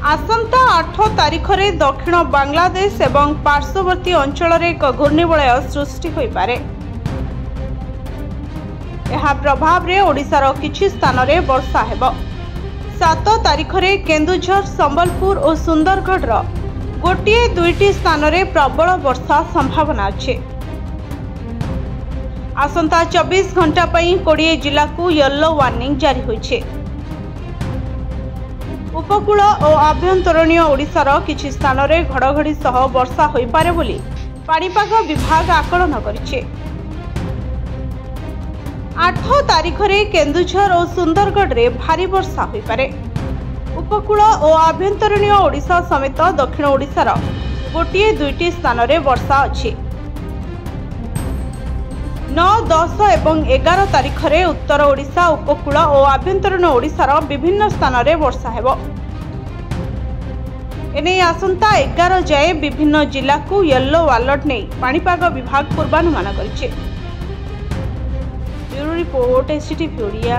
आसंता 8 तारिख में दक्षिण बांग्लादेश एवं पार्श्ववर्ती अंचल एक घूर्णिवलय सृष्टि हो पारे। यह प्रभाव रे ओडिशार किछि स्थान रे वर्षा हेबो। 7 तारिख में केन्दुझर, संबलपुर और सुंदरगढ़ गोटे दुईटी स्थान रे प्रबल वर्षा संभावना अच्छे। आसंता 24 घंटा पई 20 जिला को येलो वार्निंग जारी होइछे। उपकूल और आभ्यंतरीण ओडिशार किछि स्थान रे घड़घड़ी सह वर्षा होई पारे बोली पाणीपाग विभाग आकलन करिछे। 8 तारिख में केन्दुझर और सुंदरगढ़ रे भारी वर्षा होई पारे। उपकूल और आभ्यंतरीण ओडिशा समेत दक्षिण ओडिशार गोटे दुईटी स्थान रे वर्षा अछि। 9, 10 और 11 तारिख में उत्तर ओडिशा, उपकूल और आभ्यंतरीण ओडिशार विभिन्न स्थान रे वर्षा हेबो। एने आसंता 11 जाए विभिन्न जिला को येलो अलर्ट नहीं पाणीपाग विभाग पूर्वानुमान करिछे। Bureau report, STTV Odia.